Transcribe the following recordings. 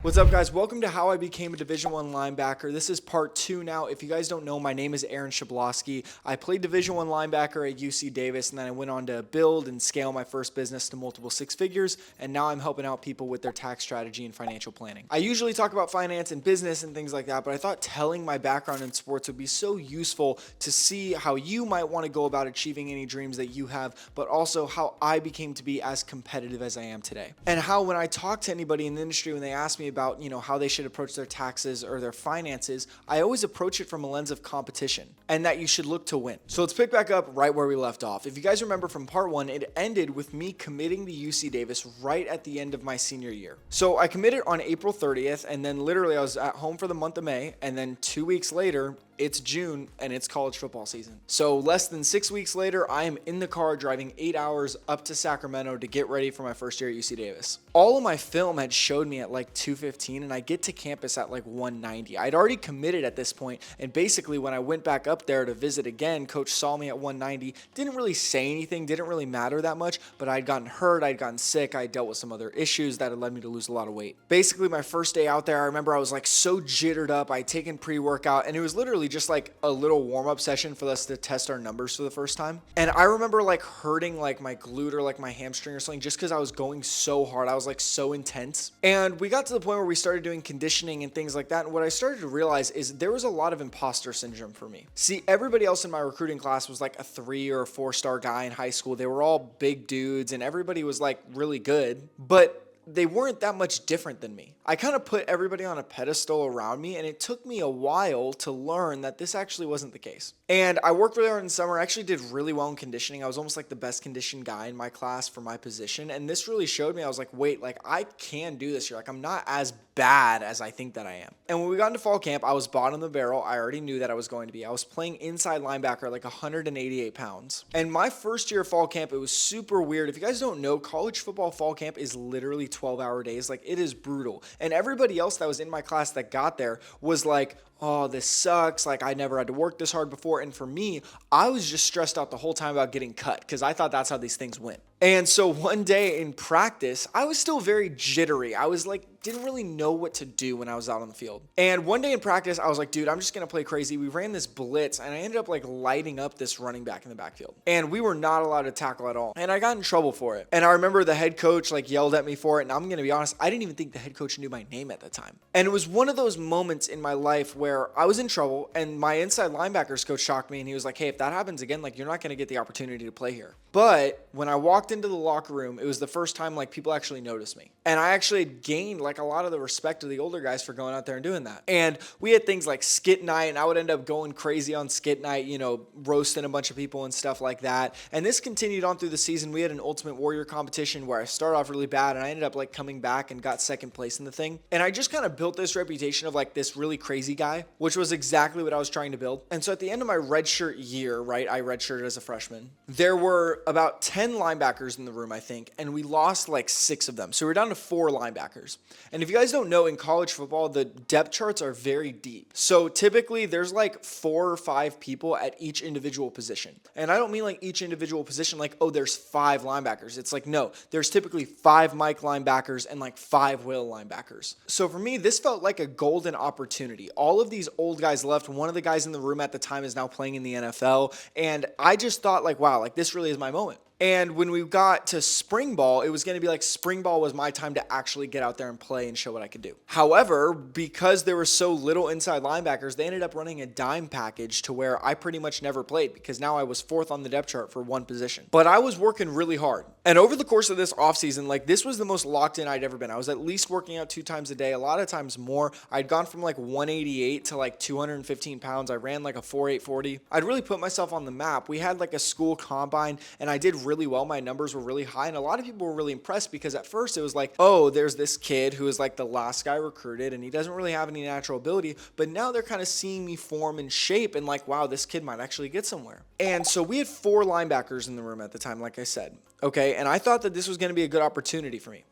What's up, guys? Welcome to how I became a Division I linebacker. This is part 2 now. If you guys don't know, my name is Aaron Shebloski. I played Division I linebacker at UC Davis, and then I went on to build and scale my first business to multiple six figures, and now I'm helping out people with their tax strategy and financial planning. I usually talk about finance and business and things like that, but I thought telling my background in sports would be so useful to see how you might want to go about achieving any dreams that you have, but also how I became to be as competitive as I am today. And how when I talk to anybody in the industry, when they ask me about, how they should approach their taxes or their finances, I always approach it from a lens of competition and that you should look to win. So let's pick back up right where we left off. If you guys remember from part 1, it ended with me committing to UC Davis right at the end of my senior year. So I committed on April 30th, and then literally I was at home for the month of May, and then 2 weeks later, it's June and it's college football season. So less than 6 weeks later, I am in the car driving 8 hours up to Sacramento to get ready for my first year at UC Davis. All of my film had showed me at like 2:15, and I get to campus at like 1:90. I'd already committed at this point, and basically when I went back up there to visit again, coach saw me at 1:90, didn't really say anything, didn't really matter that much, but I'd gotten hurt, I'd gotten sick, I dealt with some other issues that had led me to lose a lot of weight. Basically my first day out there, I remember I was like so jittered up, I'd taken pre-workout, and it was literally just like a little warm-up session for us to test our numbers for the first time. And I remember like hurting like my glute or like my hamstring or something just because I was going so hard. I was like so intense. And we got to the point where we started doing conditioning and things like that. And what I started to realize is there was a lot of imposter syndrome for me. See, everybody else in my recruiting class was like a 3 or 4-star guy in high school. They were all big dudes and everybody was like really good, but they weren't that much different than me. I kind of put everybody on a pedestal around me, and it took me a while to learn that this actually wasn't the case. And I worked really hard in the summer. I actually did really well in conditioning. I was almost like the best conditioned guy in my class for my position. And this really showed me, I was like, wait, like I can do this here. Like I'm not as bad as I think that I am. And when we got into fall camp, I was bottom of the barrel. I already knew that I was going to be. I was playing inside linebacker at like 188 pounds. And my first year of fall camp, it was super weird. If you guys don't know, college football fall camp is literally 12-hour days. Like it is brutal. And everybody else that was in my class that got there was like, oh, this sucks. Like I never had to work this hard before. And for me, I was just stressed out the whole time about getting cut because I thought that's how these things went. And so one day in practice, I was still very jittery. I was like, didn't really know what to do when I was out on the field. And one day in practice, I was like, dude, I'm just going to play crazy. We ran this blitz and I ended up like lighting up this running back in the backfield. And we were not allowed to tackle at all. And I got in trouble for it. And I remember the head coach like yelled at me for it. And I'm going to be honest, I didn't even think the head coach knew my name at the time. And it was one of those moments in my life where I was in trouble and my inside linebackers coach shocked me and he was like, hey, if that happens again, like you're not going to get the opportunity to play here. But when I walked into the locker room, it was the first time like people actually noticed me. And I actually had gained like a lot of the respect of the older guys for going out there and doing that. And we had things like skit night, and I would end up going crazy on skit night, roasting a bunch of people and stuff like that. And this continued on through the season. We had an Ultimate Warrior competition where I started off really bad and I ended up like coming back and got second place in the thing. And I just kind of built this reputation of like this really crazy guy, which was exactly what I was trying to build. And so at the end of my redshirt year, right, I redshirted as a freshman, there were about 10 linebackers in the room, I think, and we lost like 6 of them. So we're down to 4 linebackers. And if you guys don't know, in college football, the depth charts are very deep. So typically there's like 4 or 5 people at each individual position. And I don't mean like each individual position like, oh, there's 5 linebackers. It's like, no, there's typically 5 Mike linebackers and like 5 Will linebackers. So for me, this felt like a golden opportunity. All of these old guys left. One of the guys in the room at the time is now playing in the NFL. And I just thought like, wow, like this really is my moment. And when we got to spring ball, it was going to be like spring ball was my time to actually get out there and play and show what I could do. However, because there were so little inside linebackers, they ended up running a dime package to where I pretty much never played because now I was 4th on the depth chart for one position. But I was working really hard. And over the course of this offseason, like this was the most locked in I'd ever been. I was at least working out 2 times a day, a lot of times more. I'd gone from like 188 to like 215 pounds. I ran like a 4.840. I'd really put myself on the map. We had like a school combine and I did really well. My numbers were really high and a lot of people were really impressed because at first it was like, oh, there's this kid who is like the last guy recruited and he doesn't really have any natural ability, but now they're kind of seeing me form and shape and like, wow, this kid might actually get somewhere. And so we had 4 linebackers in the room at the time, like I said, okay, and I thought that this was going to be a good opportunity for me.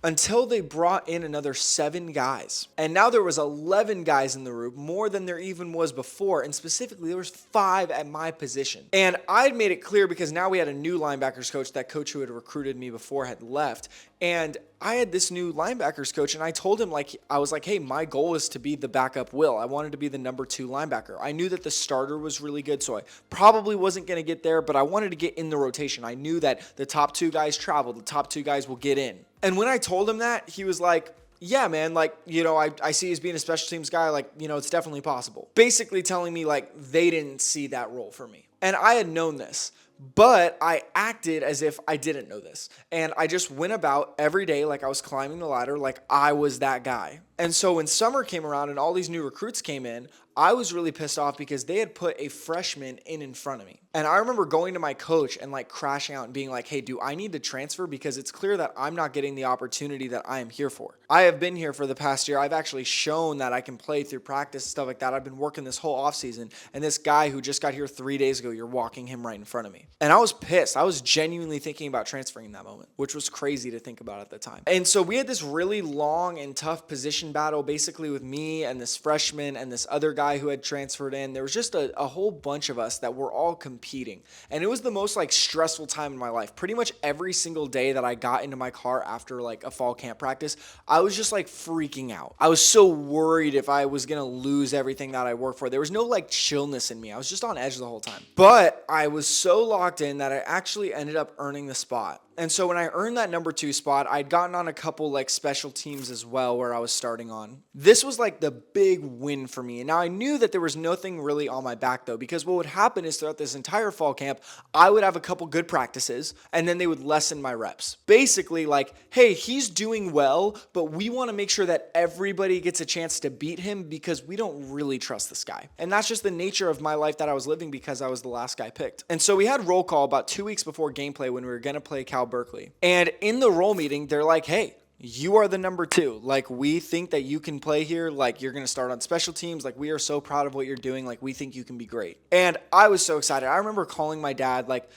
until they brought in another 7 guys. And now there was 11 guys in the room, more than there even was before. And specifically, there was 5 at my position. And I'd made it clear because now we had a new linebackers coach. That coach who had recruited me before had left. And I had this new linebackers coach, and I told him, like, I was like, hey, my goal is to be the backup Will. I wanted to be the number 2 linebacker. I knew that the starter was really good, so I probably wasn't going to get there, but I wanted to get in the rotation. I knew that the top 2 guys travel, the top 2 guys will get in. And when I told him that, he was like, yeah, man, like, I see you as being a special teams guy, like, it's definitely possible. Basically telling me, like, they didn't see that role for me. And I had known this, but I acted as if I didn't know this. And I just went about every day like I was climbing the ladder, like I was that guy. And so when summer came around and all these new recruits came in, I was really pissed off because they had put a freshman in front of me. And I remember going to my coach and like crashing out and being like, hey, do I need to transfer? Because it's clear that I'm not getting the opportunity that I am here for. I have been here for the past year. I've actually shown that I can play through practice and stuff like that. I've been working this whole offseason. And this guy who just got here 3 days ago, you're walking him right in front of me. And I was pissed. I was genuinely thinking about transferring in that moment, which was crazy to think about at the time. And so we had this really long and tough position battle, basically with me and this freshman and this other guy who had transferred in. There was just a whole bunch of us that were all competing. And it was the most like stressful time in my life. Pretty much every single day that I got into my car after like a fall camp practice, I was just like freaking out. I was so worried if I was going to lose everything that I worked for. There was no like chillness in me. I was just on edge the whole time. But I was so locked in that I actually ended up earning the spot. And so when I earned that number 2 spot, I'd gotten on a couple like special teams as well where I was starting on. This was like the big win for me. And now I knew that there was nothing really on my back though, because what would happen is throughout this entire fall camp, I would have a couple good practices and then they would lessen my reps. Basically like, hey, he's doing well, but we want to make sure that everybody gets a chance to beat him because we don't really trust this guy. And that's just the nature of my life that I was living because I was the last guy picked. And so we had roll call about 2 weeks before gameplay when we were going to play Cal Berkeley. And in the roll meeting, they're like, hey, you are the number 2. Like, we think that you can play here. Like, you're going to start on special teams. Like, we are so proud of what you're doing. Like, we think you can be great. And I was so excited. I remember calling my dad, like,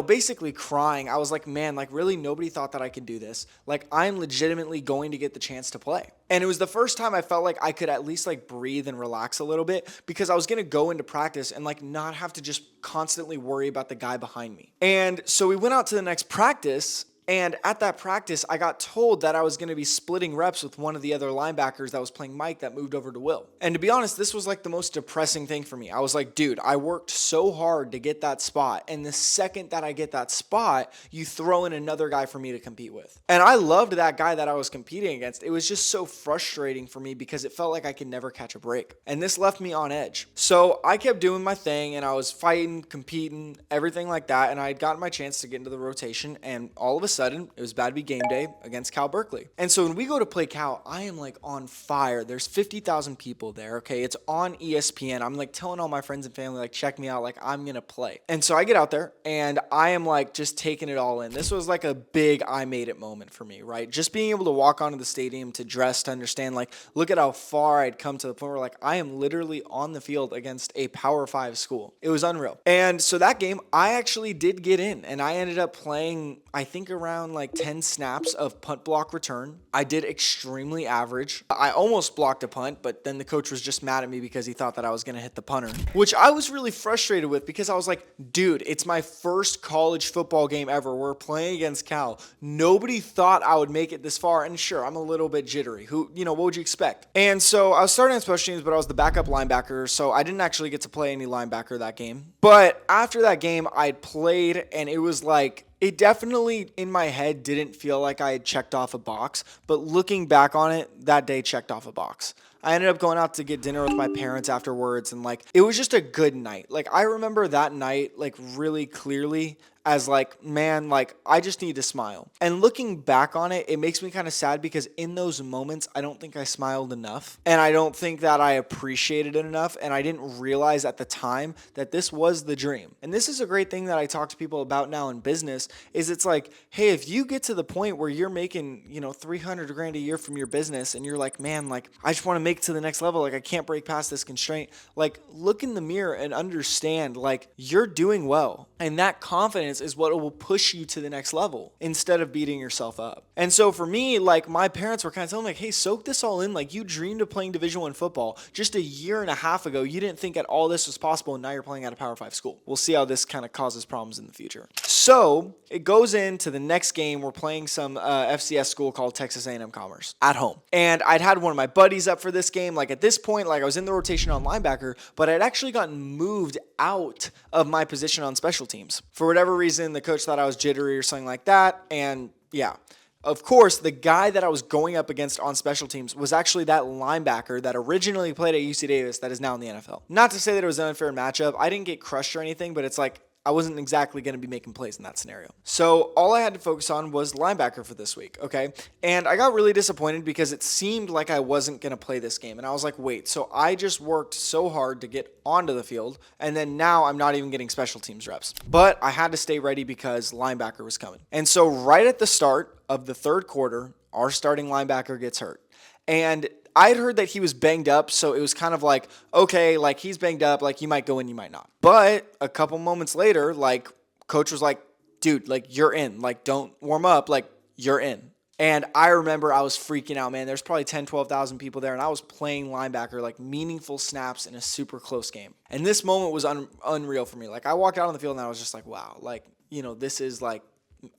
basically crying. I was like, man, like really nobody thought that I could do this. Like I'm legitimately going to get the chance to play. And it was the first time I felt like I could at least like breathe and relax a little bit because I was going to go into practice and like not have to just constantly worry about the guy behind me. And so we went out to the next practice. And at that practice, I got told that I was going to be splitting reps with one of the other linebackers that was playing Mike that moved over to Will. And to be honest, this was like the most depressing thing for me. I was like, dude, I worked so hard to get that spot. And the second that I get that spot, you throw in another guy for me to compete with. And I loved that guy that I was competing against. It was just so frustrating for me because it felt like I could never catch a break. And this left me on edge. So I kept doing my thing and I was fighting, competing, everything like that. And I had gotten my chance to get into the rotation. And all of a sudden, it was about to be game day against Cal Berkeley. And so when we go to play Cal, I am like on fire. There's 50,000 people there, okay? It's on ESPN. I'm like telling all my friends and family, like, check me out, like, I'm going to play. And so I get out there, and I am like just taking it all in. This was like a big I made it moment for me, right? Just being able to walk onto the stadium, to dress, to understand, like, look at how far I'd come to the point where, like, I am literally on the field against a Power 5 school. It was unreal. And so that game, I actually did get in, and I ended up playing, I think, around like 10 snaps of punt block return. I did extremely average. I almost blocked a punt, but then the coach was just mad at me because he thought that I was going to hit the punter, which I was really frustrated with because I was like, dude, it's my first college football game ever. We're playing against Cal. Nobody thought I would make it this far. And sure, I'm a little bit jittery. What would you expect? And so I was starting on special teams, but I was the backup linebacker. So I didn't actually get to play any linebacker that game. But after that game, I played and it was like, it definitely, in my head, didn't feel like I had checked off a box, but looking back on it, that day checked off a box. I ended up going out to get dinner with my parents afterwards, and like, it was just a good night. Like, I remember that night, like, really clearly as like, man, like, I just need to smile. And looking back on it, it makes me kind of sad because in those moments, I don't think I smiled enough. And I don't think that I appreciated it enough. And I didn't realize at the time that this was the dream. And this is a great thing that I talk to people about now in business is it's like, hey, if you get to the point where you're making, 300 grand a year from your business and you're like, man, like, I just want to make it to the next level. Like, I can't break past this constraint. Like, look in the mirror and understand, like, you're doing well. And that confidence is what will push you to the next level instead of beating yourself up. And so for me, like, my parents were kind of telling me, like, hey, soak this all in. Like, you dreamed of playing Division I football just a year and a half ago. You didn't think at all this was possible, and now you're playing at a Power 5 school. We'll see how this kind of causes problems in the future. So it goes into the next game. We're playing some FCS school called Texas A&M Commerce at home. And I'd had one of my buddies up for this game. Like at this point, like I was in the rotation on linebacker, but I'd actually gotten moved out of my position on special teams. For whatever reason, the coach thought I was jittery or something like that. And yeah. Of course, the guy that I was going up against on special teams was actually that linebacker that originally played at UC Davis that is now in the NFL. Not to say that it was an unfair matchup. I didn't get crushed or anything, but it's like I wasn't exactly going to be making plays in that scenario. So all I had to focus on was linebacker for this week, okay? And I got really disappointed because it seemed like I wasn't going to play this game. And I was like, wait, so I just worked so hard to get onto the field, and then now I'm not even getting special teams reps. But I had to stay ready because linebacker was coming. And so right at the start of the third quarter, our starting linebacker gets hurt. And I'd heard that he was banged up, so it was kind of like, okay, like he's banged up, like you might go in, you might not. But a couple moments later, like coach was like, dude, like you're in, like don't warm up, like you're in. And I remember I was freaking out, man. There's probably 10, 12,000 people there, and I was playing linebacker, like meaningful snaps in a super close game. And this moment was unreal for me. Like I walked out on the field and I was just like, wow, like, this is like,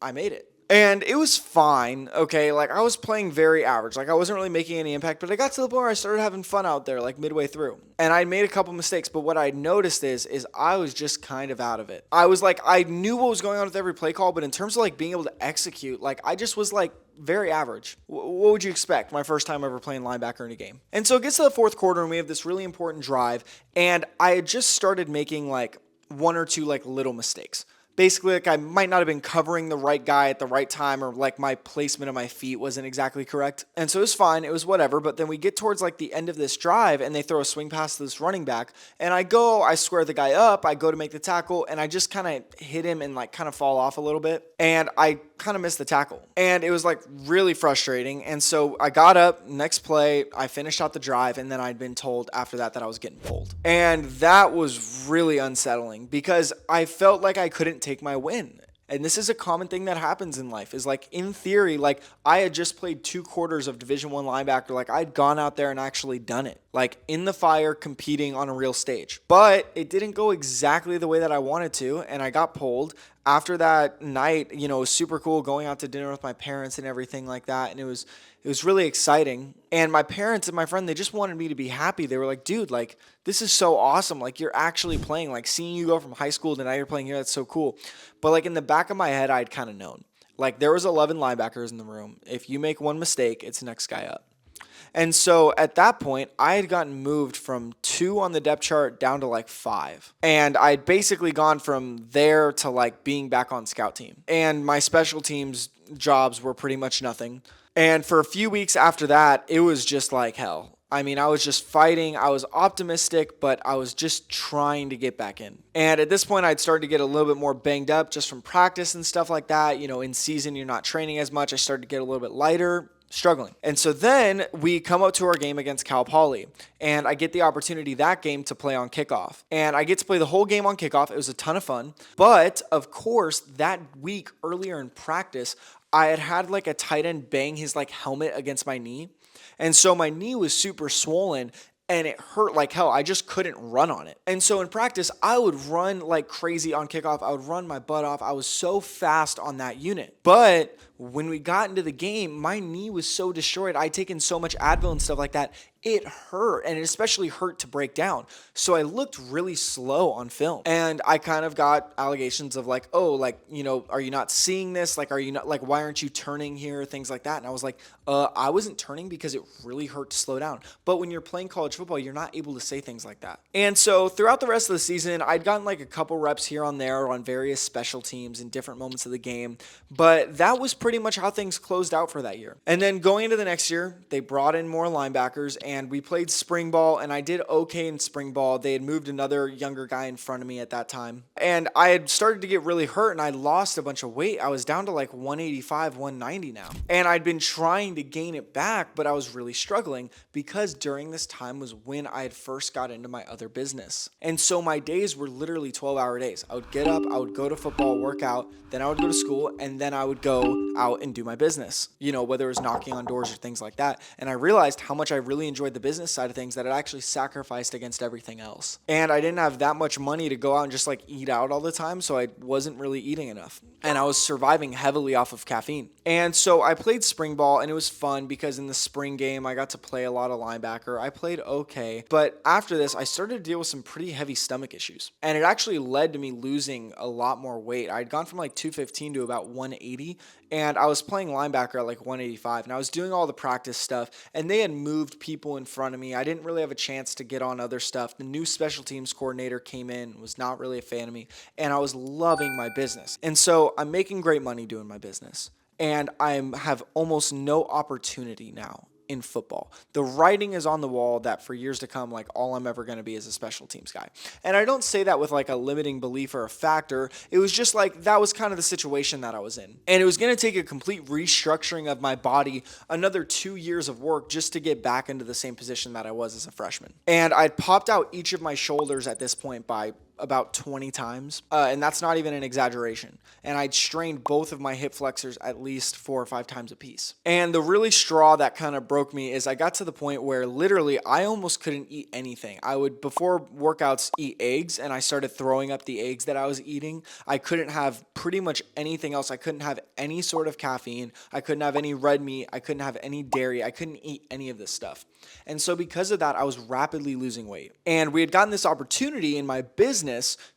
I made it. And it was fine, okay? Like, I was playing very average. Like, I wasn't really making any impact, but I got to the point where I started having fun out there, like, midway through. And I made a couple mistakes, but what I noticed is I was just kind of out of it. I was like, I knew what was going on with every play call, but in terms of, like, being able to execute, like, I just was, like, very average. What would you expect my first time ever playing linebacker in a game? And so it gets to the fourth quarter, and we have this really important drive, and I had just started making, like, one or two, like, little mistakes. Basically, like I might not have been covering the right guy at the right time, or like my placement of my feet wasn't exactly correct. And so it was fine. It was whatever. But then we get towards like the end of this drive and they throw a swing pass to this running back. And I square the guy up. I go to make the tackle and I just kind of hit him and like kind of fall off a little bit. And I kind of missed the tackle. And it was like really frustrating. And so I got up, next play, I finished out the drive. And then I'd been told after that I was getting pulled. And that was really unsettling because I felt like I couldn't take my win. And this is a common thing that happens in life is like in theory, like I had just played 2 quarters of Division I linebacker. Like I'd gone out there and actually done it, like in the fire competing on a real stage, but it didn't go exactly the way that I wanted to. And I got pulled. After that night, it was super cool going out to dinner with my parents and everything like that. And it was really exciting. And my parents and my friend, they just wanted me to be happy. They were like, dude, like, this is so awesome. Like, you're actually playing. Like, seeing you go from high school to now you're playing here, that's so cool. But, like, in the back of my head, I'd kind of known. Like, there was 11 linebackers in the room. If you make one mistake, it's the next guy up. And so at that point, I had gotten moved from 2 on the depth chart down to like 5. And I'd basically gone from there to like being back on scout team. And my special teams jobs were pretty much nothing. And for a few weeks after that, it was just like hell. I mean, I was just fighting. I was optimistic, but I was just trying to get back in. And at this point, I'd started to get a little bit more banged up just from practice and stuff like that. In season, you're not training as much. I started to get a little bit lighter, struggling. And so then we come up to our game against Cal Poly, and I get the opportunity that game to play on kickoff. And I get to play the whole game on kickoff. It was a ton of fun. But of course, that week earlier in practice, I had like a tight end bang his like helmet against my knee. And so my knee was super swollen and it hurt like hell. I just couldn't run on it. And so in practice, I would run like crazy on kickoff. I would run my butt off. I was so fast on that unit. But when we got into the game, my knee was so destroyed. I'd taken so much Advil and stuff like that. It hurt, and it especially hurt to break down. So I looked really slow on film. And I kind of got allegations of like, oh, like, are you not seeing this? Like, are you not, like, why aren't you turning here? Things like that. And I was like, I wasn't turning because it really hurt to slow down. But when you're playing college football, you're not able to say things like that. And so throughout the rest of the season, I'd gotten like a couple reps here on there on various special teams in different moments of the game. But that was pretty much how things closed out for that year. And then going into the next year, they brought in more linebackers, and we played spring ball, and I did okay in spring ball. They had moved another younger guy in front of me at that time. And I had started to get really hurt, and I lost a bunch of weight. I was down to like 185, 190 now. And I'd been trying to gain it back, but I was really struggling because during this time was when I had first got into my other business. And so my days were literally 12-hour days. I would get up, I would go to football, work out, then I would go to school, and then I would go out and do my business, whether it was knocking on doors or things like that. And I realized how much I really enjoyed the business side of things, that it actually sacrificed against everything else. And I didn't have that much money to go out and just like eat out all the time, so I wasn't really eating enough. And I was surviving heavily off of caffeine. And so I played spring ball, and it was fun because in the spring game, I got to play a lot of linebacker. I played okay. But after this, I started to deal with some pretty heavy stomach issues. And it actually led to me losing a lot more weight. I'd gone from like 215 to about 180, and I was playing linebacker at like 185, and I was doing all the practice stuff, and they had moved people in front of me. I didn't really have a chance to get on other stuff. The new special teams coordinator came in, was not really a fan of me, and I was loving my business. And so I'm making great money doing my business, and I have almost no opportunity now in football. The writing is on the wall that for years to come, like all I'm ever going to be is a special teams guy. And I don't say that with like a limiting belief or a factor. It was just like that was kind of the situation that I was in. And it was going to take a complete restructuring of my body, another 2 years of work just to get back into the same position that I was as a freshman. And I'd popped out each of my shoulders at this point by about 20 times, and that's not even an exaggeration. And I'd strained both of my hip flexors at least 4 or 5 times a piece. And the really straw that kind of broke me is I got to the point where literally I almost couldn't eat anything. I would, before workouts, eat eggs, and I started throwing up the eggs that I was eating. I couldn't have pretty much anything else. I couldn't have any sort of caffeine. I couldn't have any red meat. I couldn't have any dairy. I couldn't eat any of this stuff. And so because of that, I was rapidly losing weight. And we had gotten this opportunity in my business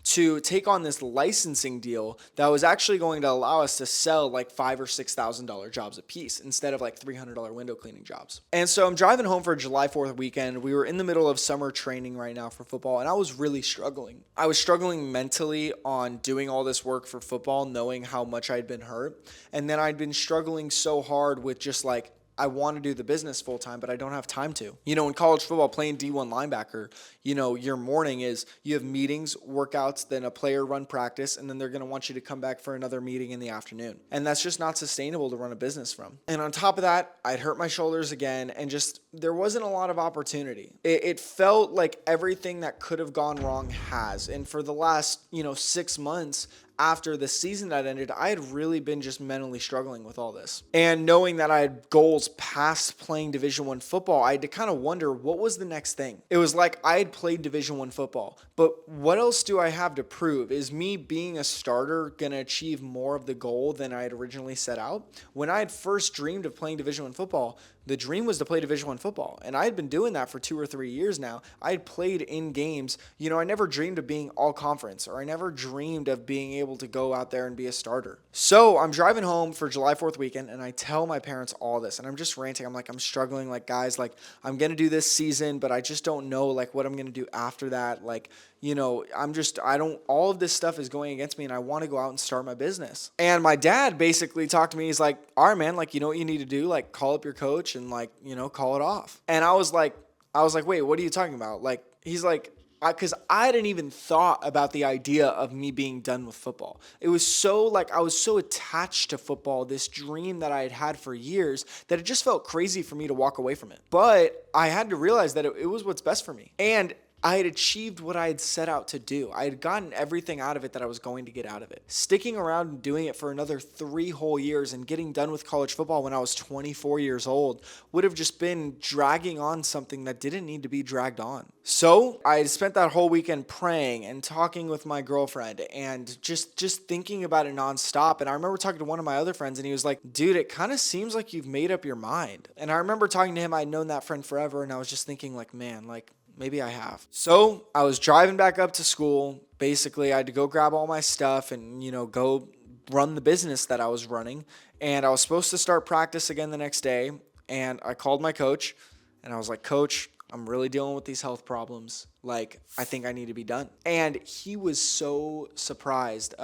to take on this licensing deal that was actually going to allow us to sell like $5,000 or $6,000 jobs a piece instead of like $300 window cleaning jobs. And so I'm driving home for July 4th weekend. We were in the middle of summer training right now for football, and I was really struggling. I was struggling mentally on doing all this work for football, knowing how much I'd been hurt. And then I'd been struggling so hard with just like, I want to do the business full time, but I don't have time to. In college football, playing D1 linebacker, your morning is you have meetings, workouts, then a player run practice, and then they're going to want you to come back for another meeting in the afternoon. And that's just not sustainable to run a business from. And on top of that, I'd hurt my shoulders again, and just there wasn't a lot of opportunity. It felt like everything that could have gone wrong has. And for the last, 6 months, after the season that ended, I had really been just mentally struggling with all this. And knowing that I had goals past playing Division I football, I had to kind of wonder what was the next thing. It was like I had played Division I football, but what else do I have to prove? Is me being a starter going to achieve more of the goal than I had originally set out? When I had first dreamed of playing Division I football, the dream was to play Division I football, and I had been doing that for 2 or 3 years now. I had played in games. I never dreamed of being all conference, or I never dreamed of being able to go out there and be a starter. So I'm driving home for July 4th weekend, and I tell my parents all this, and I'm just ranting. I'm like, I'm struggling, like, guys, like, I'm going to do this season, but I just don't know, like, what I'm going to do after that. Like, all of this stuff is going against me, and I want to go out and start my business. And my dad basically talked to me. He's like, all right, man, like, you know what you need to do? Like, call up your coach and like, call it off. And I was like, wait, what are you talking about? Like, he's like, because I hadn't even thought about the idea of me being done with football. It was so like, I was so attached to football, this dream that I had had for years, that it just felt crazy for me to walk away from it. But I had to realize that it was what's best for me. And I had achieved what I had set out to do. I had gotten everything out of it that I was going to get out of it. Sticking around and doing it for another 3 whole years and getting done with college football when I was 24 years old would have just been dragging on something that didn't need to be dragged on. So I had spent that whole weekend praying and talking with my girlfriend and just thinking about it nonstop. And I remember talking to one of my other friends, and he was like, dude, it kind of seems like you've made up your mind. And I remember talking to him. I'd known that friend forever, and I was just thinking like, man, like, maybe I have. So I was driving back up to school. Basically, I had to go grab all my stuff and, go run the business that I was running. And I was supposed to start practice again the next day. And I called my coach, and I was like, Coach, I'm really dealing with these health problems. Like, I think I need to be done. And he was so surprised.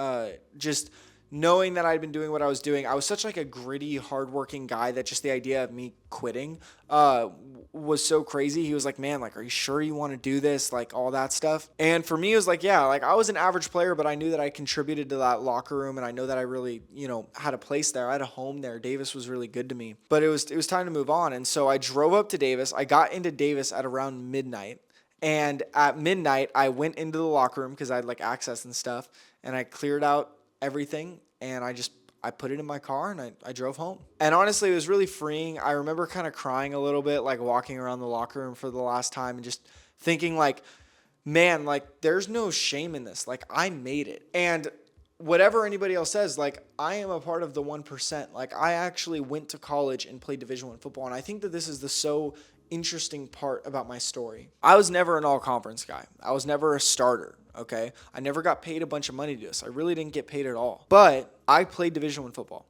Just knowing that I'd been doing what I was doing. I was such like a gritty, hardworking guy that just the idea of me quitting was so crazy. He was like, man, like, are you sure you want to do this? Like, all that stuff. And for me, it was like, yeah, like, I was an average player, but I knew that I contributed to that locker room, and I know that I really, had a place there. I had a home there. Davis was really good to me. But it was time to move on. And so I drove up to Davis. I got into Davis at around midnight. And at midnight, I went into the locker room because I had like access and stuff, and I cleared out everything, and I I put it in my car and I drove home. And honestly, it was really freeing. I remember kind of crying a little bit, like walking around the locker room for the last time and just thinking like, man, like there's no shame in this. Like I made it. And whatever anybody else says, like I am a part of the 1%. Like I actually went to college and played Division I football. And I think that this is the so interesting part about my story. I was never an all-conference guy. I was never a starter, okay? I never got paid a bunch of money to do this. I really didn't get paid at all. But I played Division I football.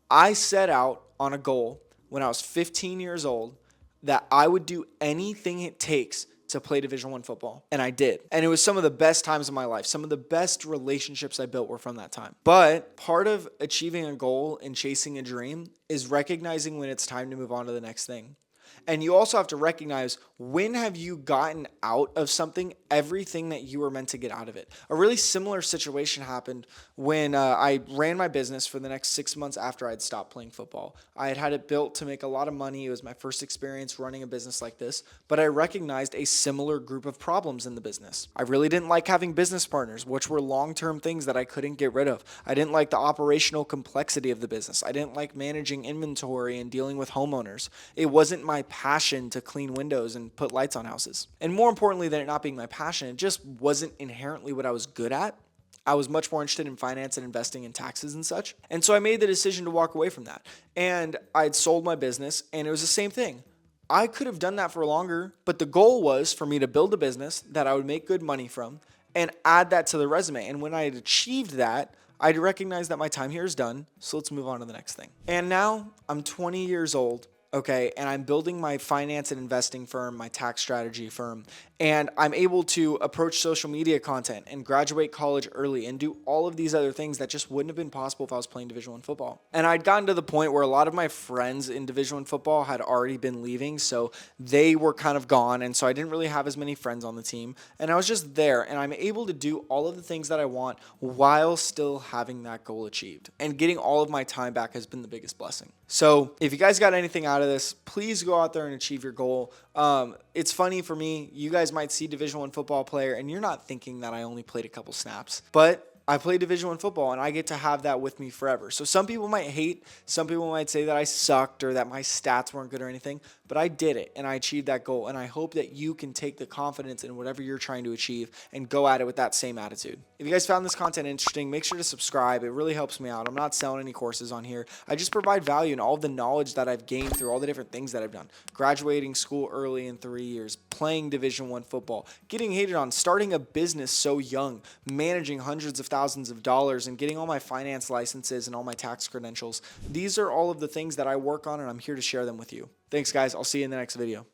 I set out on a goal when I was 15 years old that I would do anything it takes to play Division I football. And I did. And it was some of the best times of my life. Some of the best relationships I built were from that time. But part of achieving a goal and chasing a dream is recognizing when it's time to move on to the next thing. And you also have to recognize when have you gotten out of something everything that you were meant to get out of it. A really similar situation happened when I ran my business for the next 6 months after I'd stopped playing football. I had it built to make a lot of money. It was my first experience running a business like this, but I recognized a similar group of problems in the business. I really didn't like having business partners, which were long-term things that I couldn't get rid of. I didn't like the operational complexity of the business. I didn't like managing inventory and dealing with homeowners. It wasn't my passion to clean windows and put lights on houses. And more importantly than it not being my passion, it just wasn't inherently what I was good at. I was much more interested in finance and investing in taxes and such. And so I made the decision to walk away from that. And I'd sold my business and it was the same thing. I could have done that for longer, but the goal was for me to build a business that I would make good money from and add that to the resume. And when I had achieved that, I'd recognize that my time here is done. So let's move on to the next thing. And now I'm 20 years old. Okay, and I'm building my finance and investing firm, my tax strategy firm, and I'm able to approach social media content and graduate college early and do all of these other things that just wouldn't have been possible if I was playing Division I football. And I'd gotten to the point where a lot of my friends in Division I football had already been leaving, so they were kind of gone, and so I didn't really have as many friends on the team, and I was just there, and I'm able to do all of the things that I want while still having that goal achieved. And getting all of my time back has been the biggest blessing. So if you guys got anything out of this, please go out there and achieve your goal. It's funny for me, you guys might see Division I football player and you're not thinking that I only played a couple snaps, but I play Division I football and I get to have that with me forever. So some people might hate, some people might say that I sucked or that my stats weren't good or anything, but I did it and I achieved that goal. And I hope that you can take the confidence in whatever you're trying to achieve and go at it with that same attitude. If you guys found this content interesting, make sure to subscribe. It really helps me out. I'm not selling any courses on here. I just provide value in all of the knowledge that I've gained through all the different things that I've done. Graduating school early in 3 years, playing Division I football, getting hated on, starting a business so young, managing hundreds of thousands of dollars and getting all my finance licenses and all my tax credentials. These are all of the things that I work on and I'm here to share them with you. Thanks guys. I'll see you in the next video.